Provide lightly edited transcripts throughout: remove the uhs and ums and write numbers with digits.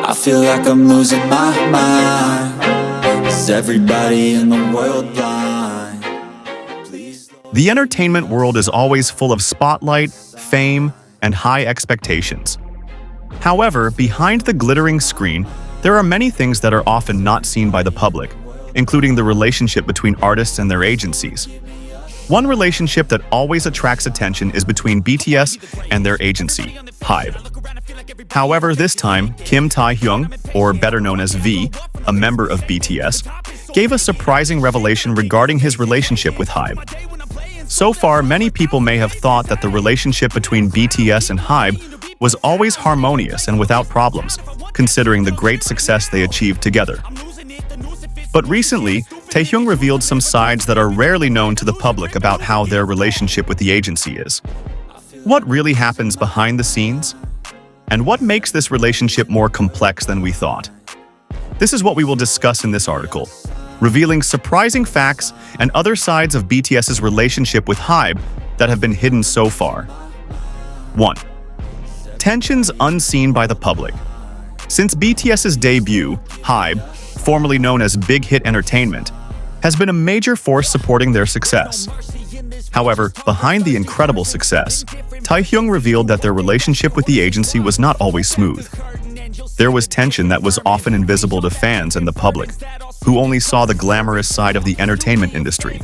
I feel like I'm losing my mind. Is everybody in the world blind? Please. The entertainment world is always full of spotlight, fame, and high expectations. However, behind the glittering screen, there are many things that are often not seen by the public, including the relationship between artists and their agencies. One relationship that always attracts attention is between BTS and their agency, HYBE. However, this time, Kim Taehyung, or better known as V, a member of BTS, gave a surprising revelation regarding his relationship with HYBE. So far, many people may have thought that the relationship between BTS and HYBE was always harmonious and without problems, considering the great success they achieved together. But recently, Taehyung revealed some sides that are rarely known to the public about how their relationship with the agency is. What really happens behind the scenes? And what makes this relationship more complex than we thought? This is what we will discuss in this article, revealing surprising facts and other sides of BTS's relationship with HYBE that have been hidden so far. 1. Tensions unseen by the public. Since BTS's debut, HYBE, formerly known as Big Hit Entertainment, has been a major force supporting their success. However, behind the incredible success, Taehyung revealed that their relationship with the agency was not always smooth. There was tension that was often invisible to fans and the public, who only saw the glamorous side of the entertainment industry.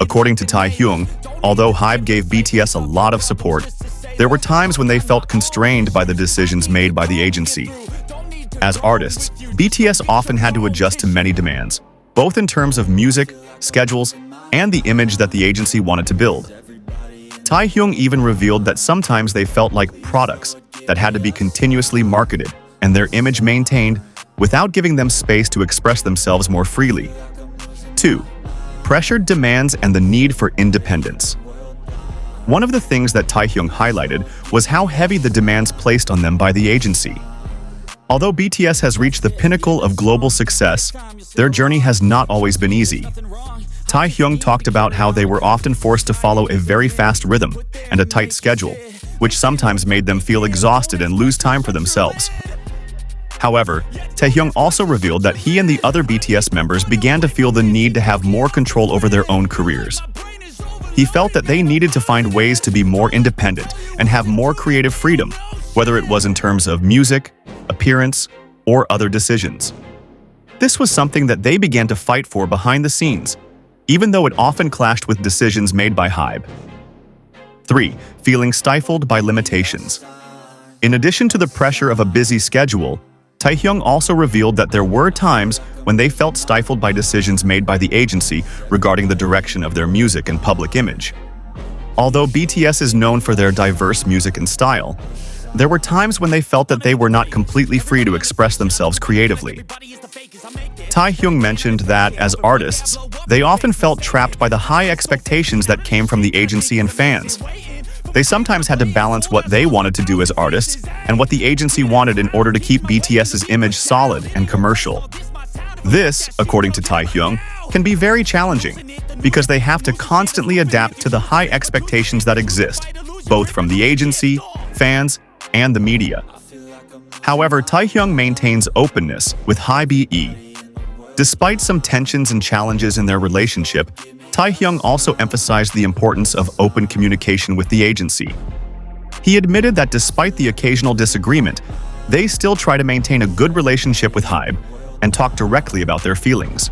According to Taehyung, although HYBE gave BTS a lot of support, there were times when they felt constrained by the decisions made by the agency. As artists, BTS often had to adjust to many demands, both in terms of music, schedules, and the image that the agency wanted to build. Taehyung even revealed that sometimes they felt like products that had to be continuously marketed and their image maintained without giving them space to express themselves more freely. 2. Pressured demands and the need for independence. One of the things that Taehyung highlighted was how heavy the demands placed on them by the agency. Although BTS has reached the pinnacle of global success, their journey has not always been easy. Taehyung talked about how they were often forced to follow a very fast rhythm and a tight schedule, which sometimes made them feel exhausted and lose time for themselves. However, Taehyung also revealed that he and the other BTS members began to feel the need to have more control over their own careers. He felt that they needed to find ways to be more independent and have more creative freedom, whether it was in terms of music, appearance, or other decisions. This was something that they began to fight for behind the scenes, even though it often clashed with decisions made by HYBE. 3. Feeling stifled by limitations. In addition to the pressure of a busy schedule, Taehyung also revealed that there were times when they felt stifled by decisions made by the agency regarding the direction of their music and public image. Although BTS is known for their diverse music and style, there were times when they felt that they were not completely free to express themselves creatively. Taehyung mentioned that, as artists, they often felt trapped by the high expectations that came from the agency and fans. They sometimes had to balance what they wanted to do as artists and what the agency wanted in order to keep BTS's image solid and commercial. This, according to Taehyung, can be very challenging because they have to constantly adapt to the high expectations that exist, both from the agency, fans, and the media. However, Taehyung maintains openness with HYBE. Despite some tensions and challenges in their relationship, Taehyung also emphasized the importance of open communication with the agency. He admitted that despite the occasional disagreement, they still try to maintain a good relationship with HYBE and talk directly about their feelings.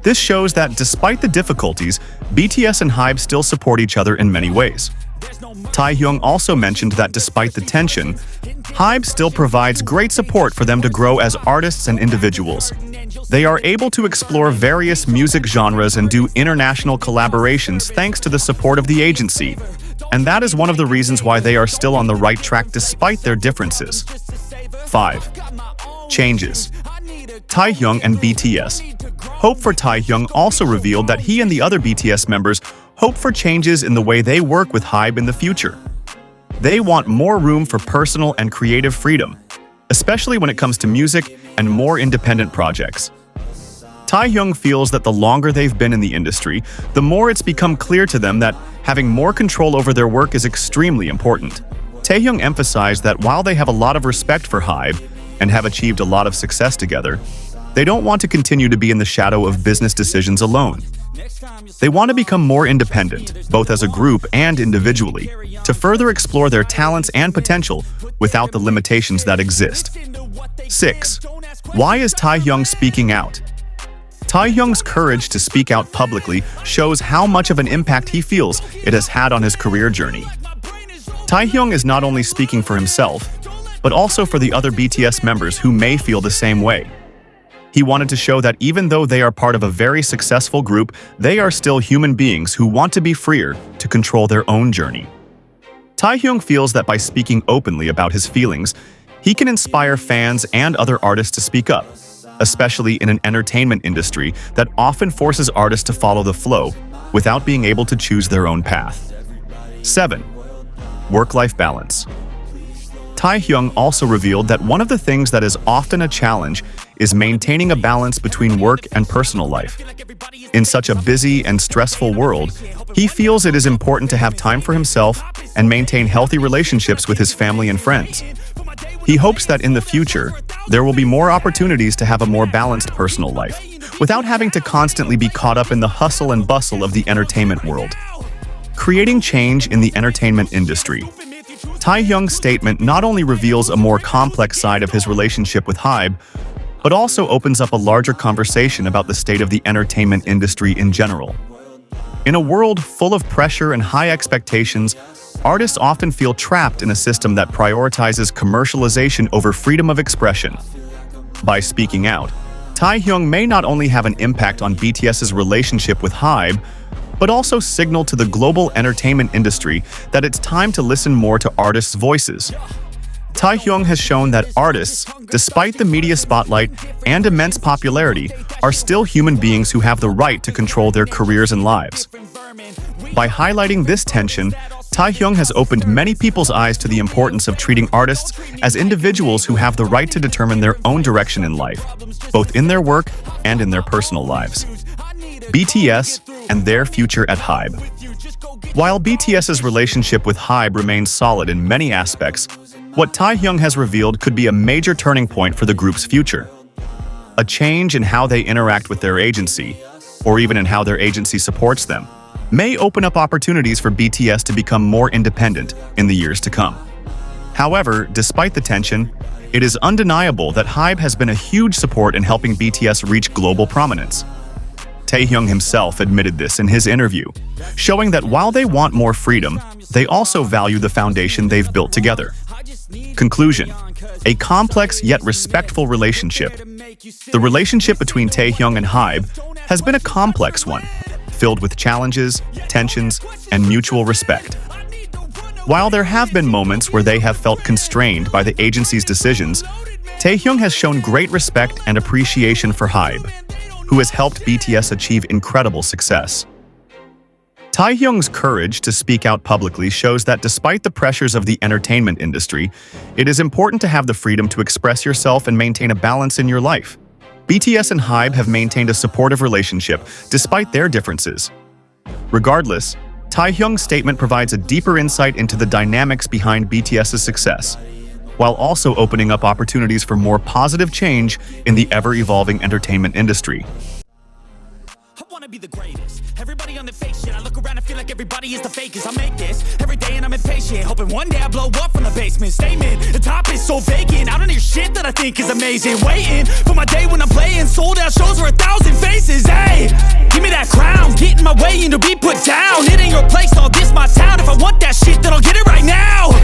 This shows that despite the difficulties, BTS and HYBE still support each other in many ways. Taehyung also mentioned that despite the tension, HYBE still provides great support for them to grow as artists and individuals. They are able to explore various music genres and do international collaborations thanks to the support of the agency. And that is one of the reasons why they are still on the right track despite their differences. 5. Changes. Taehyung and BTS. Hope for Taehyung also revealed that he and the other BTS members hope for changes in the way they work with HYBE in the future. They want more room for personal and creative freedom, especially when it comes to music and more independent projects. Taehyung feels that the longer they've been in the industry, the more it's become clear to them that having more control over their work is extremely important. Taehyung emphasized that while they have a lot of respect for HYBE, and have achieved a lot of success together, they don't want to continue to be in the shadow of business decisions alone. They want to become more independent, both as a group and individually, to further explore their talents and potential without the limitations that exist. 6. Why is Taehyung speaking out? Taehyung's courage to speak out publicly shows how much of an impact he feels it has had on his career journey. Taehyung is not only speaking for himself, but also for the other BTS members who may feel the same way. He wanted to show that even though they are part of a very successful group, they are still human beings who want to be freer to control their own journey. Taehyung feels that by speaking openly about his feelings, he can inspire fans and other artists to speak up, especially in an entertainment industry that often forces artists to follow the flow without being able to choose their own path. 7. Work-life balance. Taehyung also revealed that one of the things that is often a challenge is maintaining a balance between work and personal life. In such a busy and stressful world, he feels it is important to have time for himself and maintain healthy relationships with his family and friends. He hopes that in the future, there will be more opportunities to have a more balanced personal life, without having to constantly be caught up in the hustle and bustle of the entertainment world. Creating change in the entertainment industry. Taehyung's statement not only reveals a more complex side of his relationship with HYBE, but also opens up a larger conversation about the state of the entertainment industry in general. In a world full of pressure and high expectations, artists often feel trapped in a system that prioritizes commercialization over freedom of expression. By speaking out, Taehyung may not only have an impact on BTS's relationship with HYBE, but also signal to the global entertainment industry that it's time to listen more to artists' voices. Taehyung has shown that artists, despite the media spotlight and immense popularity, are still human beings who have the right to control their careers and lives. By highlighting this tension, Taehyung has opened many people's eyes to the importance of treating artists as individuals who have the right to determine their own direction in life, both in their work and in their personal lives. BTS and their future at HYBE. While BTS's relationship with HYBE remains solid in many aspects, what Taehyung has revealed could be a major turning point for the group's future. A change in how they interact with their agency, or even in how their agency supports them, may open up opportunities for BTS to become more independent in the years to come. However, despite the tension, it is undeniable that HYBE has been a huge support in helping BTS reach global prominence. Taehyung himself admitted this in his interview, showing that while they want more freedom, they also value the foundation they've built together. Conclusion: a complex yet respectful relationship. The relationship between Taehyung and HYBE has been a complex one, filled with challenges, tensions, and mutual respect. While there have been moments where they have felt constrained by the agency's decisions, Taehyung has shown great respect and appreciation for HYBE, who has helped BTS achieve incredible success. Taehyung's courage to speak out publicly shows that despite the pressures of the entertainment industry, it is important to have the freedom to express yourself and maintain a balance in your life. BTS and HYBE have maintained a supportive relationship despite their differences. Regardless, Taehyung's statement provides a deeper insight into the dynamics behind BTS's success, while also opening up opportunities for more positive change in the ever-evolving entertainment industry. I wanna be the greatest. Everybody on the fake shit. I look around and feel like everybody is the fakest. I make this every day and I'm impatient, hoping one day I blow up from the basement. Statement, the top is so vacant. I don't hear shit that I think is amazing. Waiting for my day when I'm playing sold out shows for 1,000 faces. Hey, give me that crown, get in my way and to be put down. It ain't your place, all this my town. If I want that shit, then I'll get it right now.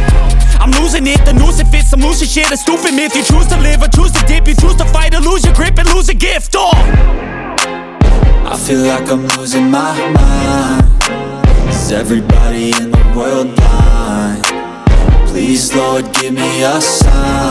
I'm losing it, the noose it fits, some losing shit, a stupid myth. You choose to live or choose to dip, you choose to fight or lose your grip and lose a gift. I feel like I'm losing my mind. Is everybody in the world blind? Please, Lord, give me a sign.